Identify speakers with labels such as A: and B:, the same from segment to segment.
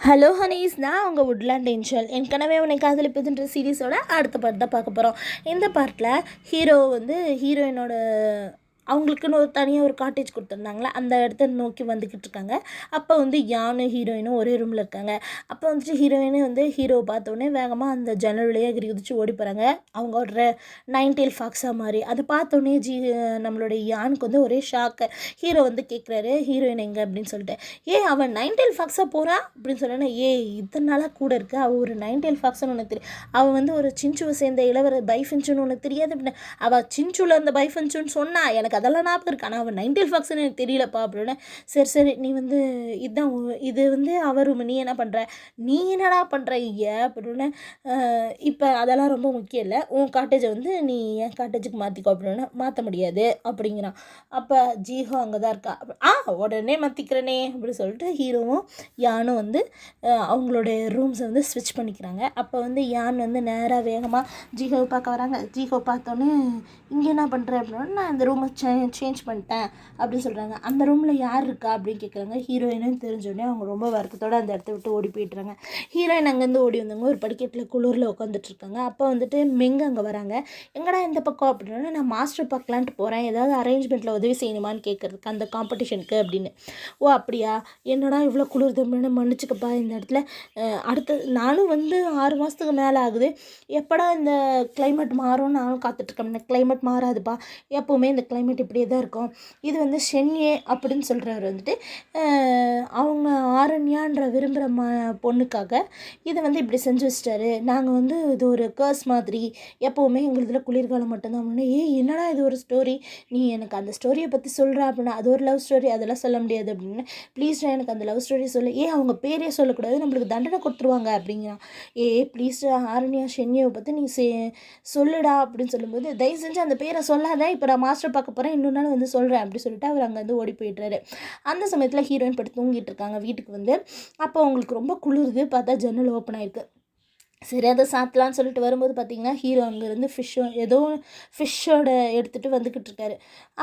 A: Hello Honey's, நான் உங்கள் woodland angel. ஏற்கனவே உன்னை காதலிப்பதுன்ற சீரீஸோட அடுத்த பார்ட் தான் பார்க்க போகிறோம். இந்த பார்ட்டில் ஹீரோ வந்து ஹீரோயினோட அவங்களுக்குன்னு ஒரு தனியாக ஒரு காட்டேஜ் கொடுத்துருந்தாங்களே, அந்த இடத்த நோக்கி வந்துக்கிட்டு இருக்காங்க. அப்போ வந்து யானும் ஹீரோயினும் ஒரே ரூமில் இருக்காங்க. அப்போ வந்துட்டு ஹீரோயினே வந்து ஹீரோவை பார்த்தோன்னே வேகமாக அந்த ஜன்னல் வழியாக குதிச்சு ஓடி போகிறாங்க. அவங்க ஒரு 9 டெயில் ஃபாக்ஸாக மாதிரி அதை பார்த்தோன்னே நம்மளுடைய யானுக்கு வந்து ஒரே ஷாக்கு. ஹீரோ வந்து கேட்குறாரு ஹீரோயின் எங்கே அப்படின்னு சொல்லிட்டு. அவன் 9 டெயில் ஃபாக்ஸாக போகிறான் அப்படின்னு சொன்னேன்னா, இத்தனை நாளாக கூட இருக்கு, அவள் ஒரு 9 டெயில் ஃபாக்ஸ்னு உனக்கு தெரியும், அவள் வந்து ஒரு சிஞ்சுவை சேர்ந்த இளவர பைஃபென்ச்சுன்னு உனக்கு தெரியாது அப்படின்னு. அவள் சிஞ்சுவில் அந்த பைஃபென்ச்சுன்னு சொன்னா எனக்கு அதெல்லாம் ஞாபகம் இருக்கு, ஆனால் அவன் 9 டெயில் ஃபாக்ஸ்ன்னு எனக்கு தெரியலப்பா அப்படின்னு. சரி நீ வந்து இதுதான் இது வந்து அவர் நீ என்ன பண்ணுற, நீ என்னடா பண்ணுற அப்படின்னு. இப்போ அதெல்லாம் ரொம்ப முக்கியம் இல்லை, உன் காட்டேஜை வந்து நீ என் காட்டேஜுக்கு மாற்றிக்கோ அப்படின்னு. மாற்ற முடியாது அப்படிங்கிறான். அப்போ ஜீஹோ அங்கே தான் இருக்கா. உடனே மாற்றிக்கிறனே அப்படின்னு சொல்லிட்டு ஹீரோவும் யானும் வந்து அவங்களுடைய ரூம்ஸை வந்து ஸ்விட்ச் பண்ணிக்கிறாங்க. அப்போ வந்து யான் வந்து நேராக வேகமாக ஜீஹோவை பார்க்க வராங்க. ஜீஹோ பார்த்தோன்னே இங்கே என்ன பண்ணுறேன் அப்படின்னா, நான் இந்த ரூமை சேஞ்ச் பண்ணிட்டேன் அப்படின்னு சொல்கிறாங்க. அந்த ரூமில் யார் இருக்கா அப்படின்னு கேட்குறாங்க. ஹீரோயினும் தெரிஞ்சோடனே அவங்க ரொம்ப வருத்தத்தோடு அந்த இடத்த விட்டு ஓடி போய்ட்டுறாங்க. ஹீரோயின் அங்கேருந்து ஓடி வந்தவங்க ஒரு படிக்கட்டில் குளிரில் உட்காந்துட்ருக்காங்க. அப்போ வந்துட்டு மெங்க அங்கே வராங்க. எங்கடா இந்த பக்கம் அப்படின்னா, நான் மாஸ்டர் பார்க்கலான்ட்டு போகிறேன், ஏதாவது அரேஞ்ச்மெண்ட்டில் உதவி செய்யணுமான்னு கேட்குறதுக்கு அந்த காம்படிஷனுக்கு அப்படின்னு. அப்படியா, என்னடா இவ்வளோ குளிர் தம்புன்னு மன்னிச்சுக்கப்பா, இந்த இடத்துல அடுத்த நானும் வந்து 6 மாதத்துக்கு மேலே ஆகுது, எப்படா இந்த கிளைமேட் மாறும்னு நானும் காத்துட்ருக்கேன். இந்த கிளைமேட் மாறாதுப்பா, எப்போவுமே இந்த கிளைமேட் இப்படியே தான் இருக்கும். இது வந்து ஷென்யே அப்படின்னு சொல்கிறவர் வந்துட்டு அவங்க ஆரண்யான்ற விரும்புகிற பொண்ணுக்காக இதை வந்து இப்படி செஞ்சு வச்சிட்டாரு. நாங்கள் வந்து இது ஒரு கேர்ஸ் மாதிரி, எப்போவுமே எங்களுதில் குளிர்காலம் மட்டும்தான் அப்படின்னா. என்னடா இது ஒரு ஸ்டோரி, நீ எனக்கு அந்த ஸ்டோரியை பற்றி சொல்கிற அப்படின்னா, அது ஒரு லவ் ஸ்டோரி, அதெல்லாம் சொல்ல முடியாது அப்படின்னு. ப்ளீஸ்டா எனக்கு அந்த லவ் ஸ்டோரி சொல்லு. அவங்க பேரே சொல்லக்கூடாது, நம்மளுக்கு தண்டனை கொடுத்துருவாங்க அப்படிங்கிறான். ப்ளீஸ்டா ஆரண்யா ஷென்யாவை பற்றி நீ சொல்லுடா அப்படின்னு சொல்லும்போது, தயவு செஞ்சு அந்த பேரை சொல்லாத, இப்போ நான் மாஸ்டர் பார்க்க போகிறேன், இன்னொரு நாள் வந்து சொல்கிறேன் அப்படி சொல்லிட்டு அவர் அங்கே வந்து ஓடி போயிடுறாரு. அந்த சமயத்தில் ஹீரோயின் படுத்து தூங்கிட்டு இருக்காங்க வீட்டுக்கு வந்து. அப்போ அவங்களுக்கு ரொம்ப குளிருது, பார்த்தா ஜன்னல் ஓப்பன் ஆயிருக்கு. சரி அதை சாத்தலான்னு சொல்லிட்டு வரும்போது பார்த்தீங்கன்னா, ஹீரோ அங்கேருந்து ஃபிஷ்ஷோட எடுத்துகிட்டு வந்துக்கிட்டு இருக்காரு.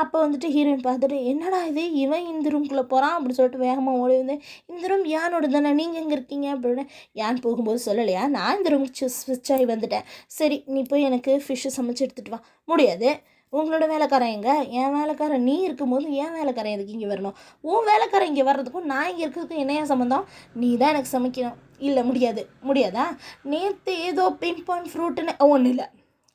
A: அப்போ வந்துட்டு ஹீரோயின் பார்த்துட்டு, என்னடா இது இவன் இந்த ரூம்குள்ளே போகிறான் அப்படின்னு சொல்லிட்டு வேகமாக ஓடி வந்து, இந்த ரூம் யானோட தானே, நீங்கள் எங்கே இருக்கீங்க அப்படின்னு. யான் போகும்போது சொல்லலையா, நான் இந்த ரூமுக்கு ஸ்விட்ச் ஆகி வந்துட்டேன், சரி நீ போய் எனக்கு ஃபிஷ்ஷை சமைச்சு எடுத்துகிட்டு வா. முடியாது, உங்களோட வேலைக்காரன் எங்கே, என் வேலைக்காரன் நீ இருக்கும்போது என் வேலைக்காரன் எதுக்கு இங்கே வரணும், உன் வேலைக்காரன் இங்கே வர்றதுக்கும் நான் இங்கே இருக்கிறதுக்கும் என்னையா சம்மந்தம், நீ தான் எனக்கு சமைக்கணும். இல்லை முடியாதா, நேற்று ஏதோ பிம்பான் ஃப்ரூட்டுன்னு ஒன்றும் இல்லை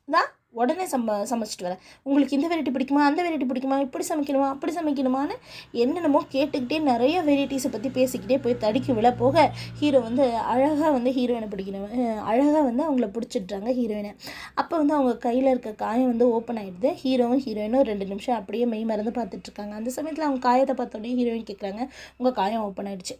A: தான், உடனே சமைச்சிட்டு வரேன். உங்களுக்கு இந்த வெரைட்டி பிடிக்குமா, அந்த வெரைட்டி பிடிக்குமா, இப்படி சமைக்கணுமா அப்படி சமைக்கணுமான்னு என்னென்னமோ கேட்டுக்கிட்டே நிறைய வெரைட்டிஸை பற்றி பேசிக்கிட்டே போய் தடுக்கி விழ போக ஹீரோ வந்து அழகாக வந்து ஹீரோயினை பிடிக்கணும், அழகாக வந்து அவங்கள பிடிச்சிட்றாங்க ஹீரோயினை. அப்போ வந்து அவங்க கையில் இருக்க காயம் வந்து ஓப்பன் ஆகிடுது. ஹீரோவும் ஹீரோயினும் 2 நிமிஷம் அப்படியே மெய் மறந்து பார்த்துட்ருக்காங்க. அந்த சமயத்தில் அவங்க காயத்தை பார்த்தோன்னே ஹீரோயின் கேட்குறாங்க, உங்கள் காயம் ஓப்பன் ஆகிடுச்சு.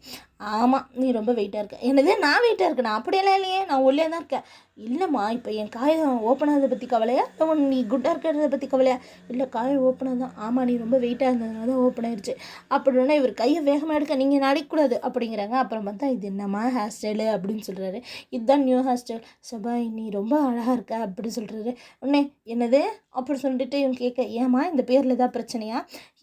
A: ஆமாம், நீ ரொம்ப வெயிட்டாக இருக்க. என்னது, நான் வெயிட்டாக இருக்கேன், நான் அப்படியெல்லாம் இல்லையே, நான் ஒல்லியாக தான் இருக்கேன். இல்லைம்மா, இப்போ என் காயம் ஓப்பன் ஆகிறத பற்றி கவலையா, நீ குட்டாக இருக்கிறத பற்றி கவலையா? இல்லை, காயம் ஓப்பனாக தான். ஆமாம், நீ ரொம்ப வெயிட்டாக இருந்ததுனால தான் ஓப்பன் ஆயிடுச்சு அப்படின்னா இவர் கையை வேகமாக எடுக்க, நீங்கள் நடிக்கக்கூடாது அப்படிங்கிறாங்க. அப்புறம் பார்த்தா இது என்னம்மா ஹேர் ஸ்டைலு அப்படின்னு சொல்கிறாரு. இதுதான் நியூ ஹேர் ஸ்டைல். சபாய் நீ ரொம்ப அழகாக இருக்க அப்படின்னு சொல்கிறாரு. உடனே என்னது அப்படி சொல்லிட்டு இவங்க கேட்க, ஏம்மா இந்த பேரில் ஏதாவது பிரச்சனையா?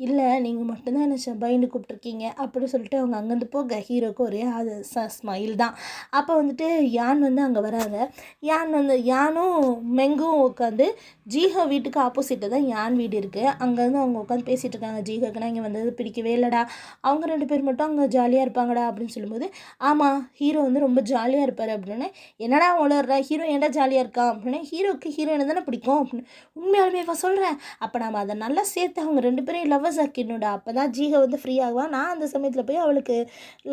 A: இல்லை, நீங்கள் மட்டும்தான் என்ன சபாயின்னு கூப்பிட்ருக்கீங்க அப்படி சொல்லிட்டு அவங்க அங்கேருந்து போக ஹீரோக்கு ஒரே அது ஸ்மைல் தான். அப்போ வந்துட்டு யான் வந்து அங்கே வராங்க. யானும் மெங்கும் உட்காந்து ஜீஹோ வீட்டுக்கு ஆப்போசிட்டில் தான் யான் வீடு இருக்குது. அங்கேருந்து அவங்க உட்காந்து பேசிகிட்டு இருக்காங்க. ஜீஹோக்குனா இங்கே வந்தது பிடிக்கவே இல்லைடா, அவங்க 2 பேர் மட்டும் அங்கே ஜாலியாக இருப்பாங்கடா அப்படின்னு சொல்லும்போது, ஆமாம் ஹீரோ வந்து ரொம்ப ஜாலியாக இருப்பார் அப்படின்னு. என்னடா உளர்ற, ஹீரோ ஏன்டா ஜாலியாக இருக்கான் அப்படின்னு. ஹீரோக்கு ஹீரோயினை தானே பிடிக்கும் அப்படின்னு. உண்மையாலுமே சொல்கிறேன், அப்போ நம்ம அதை நல்லா சேர்த்து அவங்க 2 பேரையும் லவ்வர்ஸ் ஆக்கிடணும்டா, அப்போ தான் ஜீஹோ வந்து ஃப்ரீ ஆகுவான், நான் அந்த சமயத்தில் போய் அவளுக்கு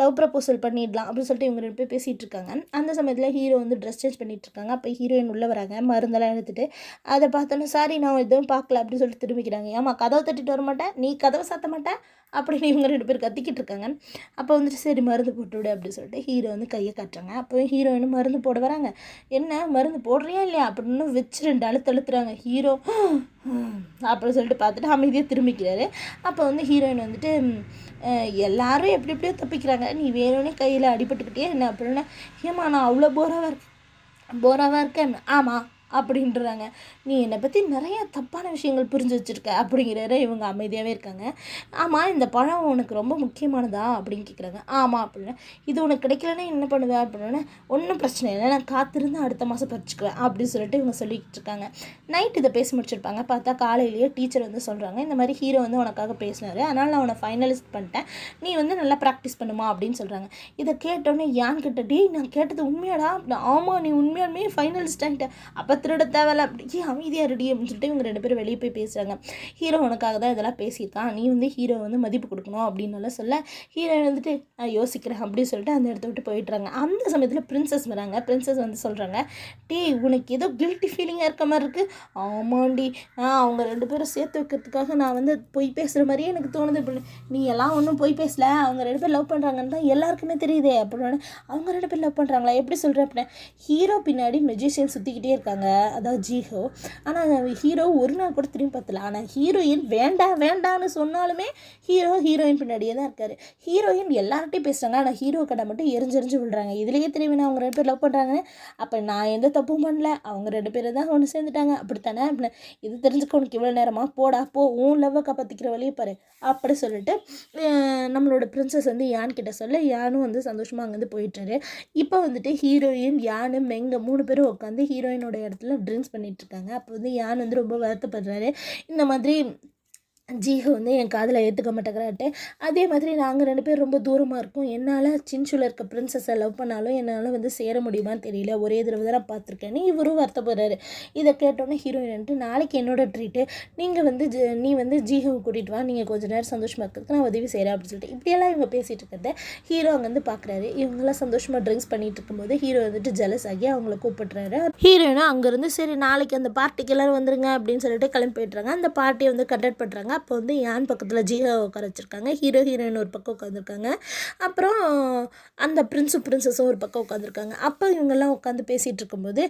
A: லவ் ப்ரப்போசல் பண்ணிடலாம் அப்படின்னு சொல்லிட்டு இவங்க 2 பேர் பேசிகிட்டு இருக்காங்க. அந்த சமயத்தில் ஹீரோ வந்து ட்ரெஸ் சேஞ்ச் பண்ணிகிட்டு இருக்காங்க. அப்போ ஹீரோயின் உள்ளே வராங்க, மருந்தெல்லாம் எடுத்துகிட்டு. அதை பார்த்தோன்னே, சாரி நான் எதுவும் பார்க்கல அப்படின்னு சொல்லிட்டு திரும்பிக்கிறாங்க. ஏமா கதவை தட்டிட்டு வர மாட்டேன், நீ கதவை சாத்த மாட்டேன் அப்படின்னு இவங்க 2 பேர் கத்திக்கிட்டு இருக்காங்க. அப்போ வந்துட்டு சரி மருந்து போட்டு விடு அப்படின்னு சொல்லிட்டு ஹீரோ வந்து கையை காட்டுறாங்க. அப்போ ஹீரோயினும் மருந்து போட வராங்க. என்ன மருந்து போடுறியா இல்லையா அப்படின்னு வச்சு 2 அழுத்துறாங்க. ஹீரோ அப்படின்னு சொல்லிட்டு பார்த்துட்டு அமைதியாக திரும்பிக்கிறாரு. அப்போ வந்து ஹீரோயின் வந்துட்டு, எல்லாரும் எப்படி எப்படியோ தப்பிக்கிறாங்க, நீ வேணும்னே கையில் அடிபட்டுக்கிட்டே என்ன அப்படின்னா, ஏமா நான் அவ்வளோ போராவாக இருக்கேன். ஆமாம் அப்படின்றாங்க. நீ என்னை பற்றி நிறைய தப்பான விஷயங்கள் புரிஞ்சு வச்சுருக்க அப்படிங்கிறாரு. இவங்க அமைதியாகவே இருக்காங்க. ஆமாம், இந்த பழம் உனக்கு ரொம்ப முக்கியமானதா அப்படின்னு கேட்குறாங்க. ஆமாம் அப்படின்னா, இது உனக்கு கிடைக்கலன்னா என்ன பண்ணுவேன் அப்படின்னா, ஒன்றும் பிரச்சனை இல்லை, நான் காத்திருந்து அடுத்த மாதம் பறிச்சுக்குவேன் அப்படின்னு சொல்லிட்டு இவங்க சொல்லிக்கிட்டு இருக்காங்க. நைட் இதை பேசி முடிச்சிருப்பாங்க. பார்த்தா காலையிலேயே டீச்சர் வந்து சொல்கிறாங்க, இந்த மாதிரி ஹீரோ வந்து உனக்காக பேசினார், அதனால் நான் உன்னை ஃபைனலிஸ்ட் பண்ணிட்டேன், நீ வந்து நல்லா ப்ராக்டிஸ் பண்ணுமா அப்படின்னு சொல்கிறாங்க. இதை கேட்டோன்னே யான் கிட்ட, டே நான் கேட்டது உண்மையாடா? ஆமாம், நீ உண்மையாலுமே ஃபைனலிஸ்ட் ஆகிட்ட, அப்போ திருட தேவையில்ல அப்படி அமைதியாக ரெடி அப்படின்னு சொல்லிட்டு இவங்க 2 பேரும் வெளியே போய் பேசுகிறாங்க. ஹீரோ உனக்காக தான் இதெல்லாம் பேசியிருக்கான், நீ வந்து ஹீரோ வந்து மதிப்பு கொடுக்கணும் அப்படின்னு சொல்ல, ஹீரோ வந்துட்டு நான் யோசிக்கிறேன் அப்படின்னு சொல்லிட்டு அந்த இடத்த விட்டு போயிட்டுறாங்க. அந்த சமயத்தில் பிரின்சஸ் வராங்க. பிரின்சஸ் வந்து சொல்கிறாங்க, டே உனக்கு ஏதோ கில்ட்டி ஃபீலிங்காக இருக்க மாதிரி இருக்குது. ஆமாண்டி, அவங்க 2 பேரும் சேர்த்து வைக்கிறதுக்காக நான் வந்து பொய் பேசுகிற மாதிரியே எனக்கு தோணுது. நீ எல்லாம் ஒன்றும் பொய் பேசல, அவங்க 2 பேர் லவ் பண்ணுறாங்கன்னு தான் எல்லாருக்குமே தெரியுதே அப்படின்னு. அவங்க 2 பேர் லவ் பண்ணுறாங்களா எப்படி சொல்கிறேன் அப்படின்னா, ஹீரோ பின்னாடி மெஜிஷியன் சுற்றிக்கிட்டே இருக்காங்க, அதாவது ஜீஹோ. ஆனால் ஹீரோ ஒரு நாள் கூட திரும்பி பார்த்தல. ஆனால் ஹீரோயின் வேண்டான்னு சொன்னாலுமே ஹீரோயின் பின்னாடியே தான் இருக்காரு. ஹீரோயின் எல்லார்ட்டையும் பேசுகிறாங்க, ஆனால் ஹீரோ கடை மட்டும் எரிஞ்சு விழுறாங்க. இதுலேயே தெரியும் அவங்க 2 பேர் லவ் பண்ணுறாங்கன்னு. அப்போ நான் எந்த தப்பும் பண்ணல, அவங்க 2 பேரும் தான் ஒன்று சேர்ந்துட்டாங்க அப்படித்தானே அப்படின்னு. இது தெரிஞ்சுக்க உனக்கு இவ்வளோ நேரமாக, போடா போ, உன் லவ்வை காப்பாற்றிக்கிற வழியை பாரு அப்படி சொல்லிட்டு நம்மளோட பிரின்சஸ் வந்து யான் கிட்ட சொல்ல, யானும் வந்து சந்தோஷமாக அங்கேருந்து போயிட்டாரு. இப்போ வந்துட்டு ஹீரோயின், யானு, மெங்க 3 பேரும் உட்காந்து ஹீரோயினோட இடத்துல ட்ரிங்க்ஸ் பண்ணிகிட்ருக்காங்க. அப்போ வந்து யான் வந்து ரொம்ப வருத்தப்படுறாரு. இந்த மாதிரி ஜீஹோ வந்து என் காதில் ஏற்றுக்க மாட்டேங்கிறாட்டு, அதே மாதிரி நாங்கள் 2 பேர் ரொம்ப தூரமாக இருக்கோம், என்னால் சின்சூவில் இருக்க பிரின்சஸை லவ் பண்ணாலும் என்னால் வந்து சேர முடியுமான்னு தெரியல, ஒரே தடவை தான் நான் பார்த்துருக்கேன்னு இவரும் வருத்தப்படுறாரு. இதை கேட்டோன்னே ஹீரோயின்ட்டு, நாளைக்கு என்னோட ட்ரீட்டு, நீங்கள் வந்து நீ வந்து ஜீஹோவை கூட்டிகிட்டு வா, நீங்கள் கொஞ்சம் நேரம் சந்தோஷமாக இருக்கிறதுக்கு நான் உதவி செய்கிறேன் அப்படின்னு சொல்லிட்டு இப்படியெல்லாம் இவங்க பேசிகிட்டு இருக்கிறத ஹீரோ அங்கேருந்து பார்க்குறாரு. இவங்கெல்லாம் சந்தோஷமாக ட்ரிங்க்ஸ் பண்ணிகிட்டு இருக்கும்போது ஹீரோ வந்துட்டு ஜெலஸ் ஆகி அவங்கள கூப்பிட்றாரு. ஹீரோயினும் அங்கேருந்து சரி நாளைக்கு அந்த பார்ட்டிக்கு எல்லோரும் வந்துருங்க அப்படின்னு சொல்லிட்டு கிளம்பி போய்ட்டுறாங்க. அந்த பார்ட்டியை வந்து கண்டக்ட் பண்ணுறாங்க. அப்போ வந்து யான் பக்கத்தில் ஜீஹோ உட்கார வச்சுருக்காங்க, ஹீரோயின் ஒரு பக்கம் உட்காந்துருக்காங்க, அப்புறம் அந்த பிரின்ஸும் ஒரு பக்கம் உட்காந்துருக்காங்க. அப்போ இவங்கெல்லாம் உட்காந்து பேசிகிட்டு இருக்கும்போது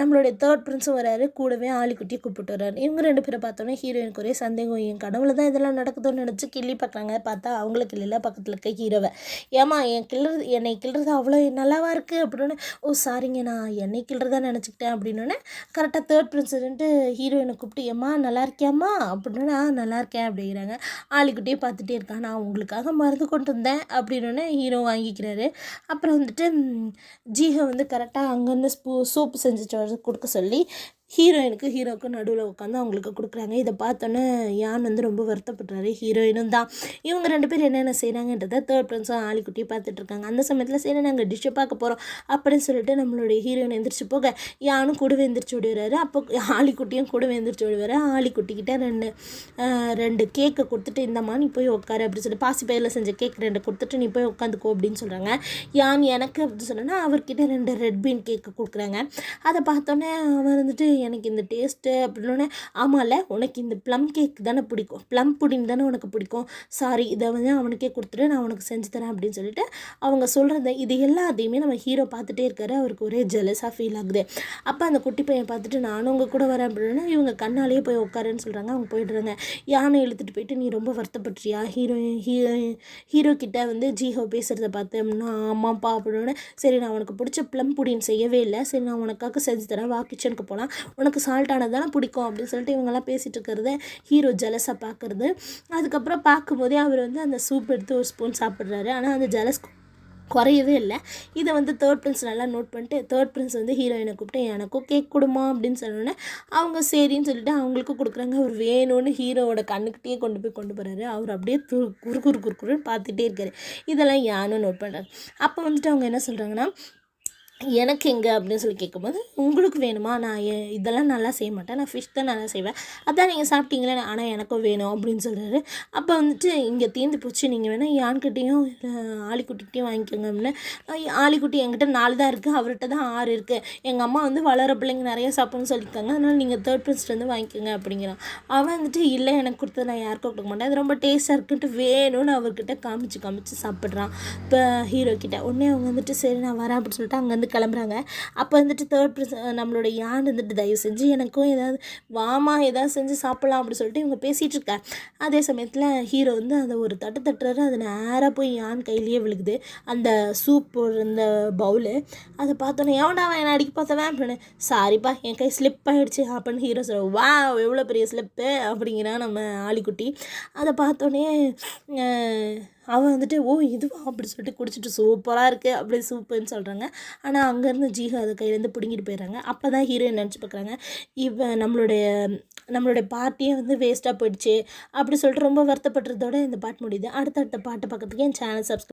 A: நம்மளுடைய 3rd பிரின்ஸும் வராரு, கூடவே ஆலிக்குட்டியை கூப்பிட்டு வர்றாரு. இவங்க 2 பேரை பார்த்தோன்னே ஹீரோயினுக்கு ஒரே சந்தேகம், என் கனவுல தான் இதெல்லாம் நடக்குதுன்னு நினச்சி கிள்ளி பார்க்குறாங்க. பார்த்தா அவங்களுக்கு இல்லை, பக்கத்தில் இருக்க ஹீரோவை. ஏமா என்னை கிள்றது அவ்வளோ நல்லாவா இருக்குது அப்படின்னு. ஓ சாரிங்க, நான் என்னை கிள்றதா நினச்சிக்கிட்டேன் அப்படின்னு. கரெக்டாக 3rd பிரின்ஸுன்ட்டு ஹீரோயினை கூப்பிட்டு, ஏம்மா நல்லா இருக்கியாம்மா அப்படின்னு. நல்லா இருக்கேன் அப்படிங்கிறாங்க. ஆலிக்குட்டியே பார்த்துட்டே இருக்கான். நான் உங்களுக்காக மருந்து கொண்டு வந்தேன் அப்படின்னு ஹீரோ வாங்கிக்கிறாரு. அப்புறம் வந்துட்டு ஜீஹோ வந்து கரெக்டாக அங்கேருந்து சூப் செஞ்சு கொடுக்க சொல்லி ஹீரோவுக்கு நடுவில் உட்காந்து அவங்களுக்கு கொடுக்குறாங்க. இதை பார்த்தோன்னே யான் வந்து ரொம்ப வருத்தப்படுறாரு. ஹீரோயினும் தான். இவங்க 2 பேர் என்னென்ன செய்கிறாங்கன்றதை 3rd பிரின்ஸும் ஆலிக்குட்டியை பார்த்துட்ருக்காங்க. அந்த சமயத்தில் சரி நாங்கள் டிஷ்ஷை பார்க்க போகிறோம் அப்படின்னு சொல்லிட்டு நம்மளுடைய ஹீரோயின் எந்திரிச்சு போக யானும் கூடவே எந்திரிச்சு ஓடிவார். அப்போ ஆலிக்குட்டியும் கூடவே எந்திரிச்சு ஓடிவார். ஆலிக்குட்டிக்கிட்ட 2 கேக்கை கொடுத்துட்டு, இந்தம்மா நீ போய் உட்காரு அப்படின்னு சொல்லிட்டு, பாசி பயிரில் செஞ்ச கேக் 2 கொடுத்துட்டு நீ போய் உட்காந்துக்கோ அப்படின்னு சொல்கிறாங்க. யான் எனக்கு அப்படின்னு சொன்னோன்னா அவர்கிட்ட 2 ரெட் பீன் கேக்கு கொடுக்குறாங்க. அதை பார்த்தோன்னே அவர் வந்துட்டு, எனக்கு இந்த டேஸ்ட்டு அப்படின்னு. ஆமாம்ல, உனக்கு இந்த ப்ளம் கேக் தானே பிடிக்கும், ப்ளம் புடிங் தானே உனக்கு பிடிக்கும், சாரி இதை வந்து அவனுக்கே கொடுத்துட்டு நான் உனக்கு செஞ்சு தரேன் அப்படின்னு சொல்லிட்டு அவங்க சொல்கிறத இது எல்லாத்தையுமே நம்ம ஹீரோ பார்த்துட்டே இருக்காரு. அவருக்கு ஒரே ஜெலஸாக ஃபீல் ஆகுது. அப்போ அந்த குட்டி பையன் பார்த்துட்டு, நானும் உங்கள் கூட வரேன் அப்படின்னு இவங்க கண்ணாலேயே போய் உட்காருன்னு சொல்கிறாங்க. அவங்க போய்டுறாங்க. யானை இழுத்துட்டு போயிட்டு, நீ ரொம்ப வருத்தப்படுறியா ஹீரோ கிட்ட வந்து ஜீஹோ பேசுகிறத பார்த்து அப்படின்னா, ஆமாப்பா அப்படின்னு. சரி நான் உனக்கு பிடிச்ச ப்ளம் புடின்னு செய்யவே இல்லை, சரி நான் உனக்காக செஞ்சு தரேன், வா கிச்சனுக்கு போகலாம், உனக்கு சால்ட்டானது தானே பிடிக்கும் அப்படின்னு சொல்லிட்டு இவங்கெல்லாம் பேசிகிட்டு இருக்கிறத ஹீரோ ஜெலஸாக பார்க்குறது. அதுக்கப்புறம் பார்க்கும்போதே அவர் வந்து அந்த சூப் எடுத்து ஒரு ஸ்பூன் சாப்பிட்றாரு. ஆனால் அந்த ஜெலஸ் குறையவே இல்லை. இதை வந்து 3rd பிரின்ஸ் நல்லா நோட் பண்ணிட்டு 3rd பிரின்ஸ் வந்து ஹீரோயினை கூப்பிட்டு, எனக்கும் கேக் கொடுமா அப்படின்னு சொன்னோன்னே அவங்க சரின்னு சொல்லிட்டு அவங்களுக்கும் கொடுக்குறாங்க. அவர் வேணும்னு ஹீரோவோட கண்ணுக்கிட்டே கொண்டு போகிறாரு. அவர் அப்படியே குறுக்குன்னு பார்த்துட்டே இருக்காரு. இதெல்லாம் யானும் நோட் பண்ணுறாரு. அப்போ வந்துட்டு அவங்க என்ன சொல்கிறாங்கன்னா, எனக்கு எங்கே அப்படின்னு சொல்லி கேட்கும்போது, உங்களுக்கு வேணுமா, நான் இதெல்லாம் நல்லா செய்ய மாட்டேன், நான் ஃபிஷ் தான் நல்லா செய்வேன், அதான் நீங்கள் சாப்பிட்டீங்களே, ஆனால் எனக்கும் வேணும் அப்படின்னு சொல்கிறாரு. அப்போ வந்துட்டு இங்கே தீர்ந்து போச்சு, நீங்கள் வேணால் யான்கிட்டையும் ஆலிக்குட்டிகிட்டையும் வாங்கிக்கோங்க அப்படின்னு. ஆலிக்குட்டி என்கிட்ட 4 தான் இருக்குது, அவர்கிட்ட தான் 6 இருக்குது, எங்கள் அம்மா வந்து வளர பிள்ளைங்க நிறைய சாப்பிட்ணும்னு சொல்லியிருக்காங்க, அதனால் நீங்கள் 3rd பிரின்ஸ்ட்டு வந்து வாங்கிக்கோங்க அப்படிங்கிறான். அவன் வந்துட்டு இல்லை, எனக்கு கொடுத்தது நான் யாருக்கும் கொடுக்க மாட்டேன், அது ரொம்ப டேஸ்ட்டாக இருக்குன்ட்டு வேணும்னு அவர்கிட்ட காமிச்சு சாப்பிட்றான் இப்போ ஹீரோ கிட்ட. உடனே அவங்க வந்துட்டு சரி நான் வரேன் அப்படின்னு சொல்லிட்டு அங்கேருந்து கிளம்புறாங்க. அப்போ வந்துட்டு நம்மளோட யான் வந்துட்டு தயவு செஞ்சு எனக்கும் ஏதாவது வாமா ஏதாவது செஞ்சு சாப்பிட்லாம் அப்படின்னு சொல்லிட்டு இவங்க பேசிகிட்டு இருக்கா. அதே சமயத்தில் ஹீரோ வந்து அதை ஒரு தட்டுறாரு. அது நேராக போய் யான் கையிலேயே விழுகுது அந்த சூப் இந்த பவுலு. அதை பார்த்தோன்னே எவன்டா அவன் என்னை அடிக்க பார்த்தவன் அப்படின்னு, சாரிப்பா என் கை ஸ்லிப் ஆகிடுச்சு அப்படின்னு ஹீரோ சொல்ல, வா எவ்வளோ பெரிய ஸ்லிப்பு அப்படிங்கிறான் நம்ம ஆலிக்குட்டி. அதை பார்த்தோன்னே அவன் வந்துட்டு ஓ இதுவா அப்படி சொல்லிட்டு குடிச்சிட்டு சூப்பராக இருக்குது அப்படி சூப்புன்னு சொல்கிறாங்க. ஆனால் அங்கேருந்து ஜீஹா அதை கையிலேருந்து பிடுங்கிட்டு போயிடுறாங்க. அப்போ தான் ஹீரோயின் நினச்சி பார்க்குறாங்க, இவன் நம்மளுடைய பார்ட்டியே வந்து வேஸ்ட்டாக போயிடுச்சு அப்படி சொல்லிட்டு ரொம்ப வருத்தப்படுறதோட இந்த பாட்டு முடியுது. அடுத்த பாட்டை பார்க்கறதுக்கு என் சேனல் சப்ஸ்கிரைப்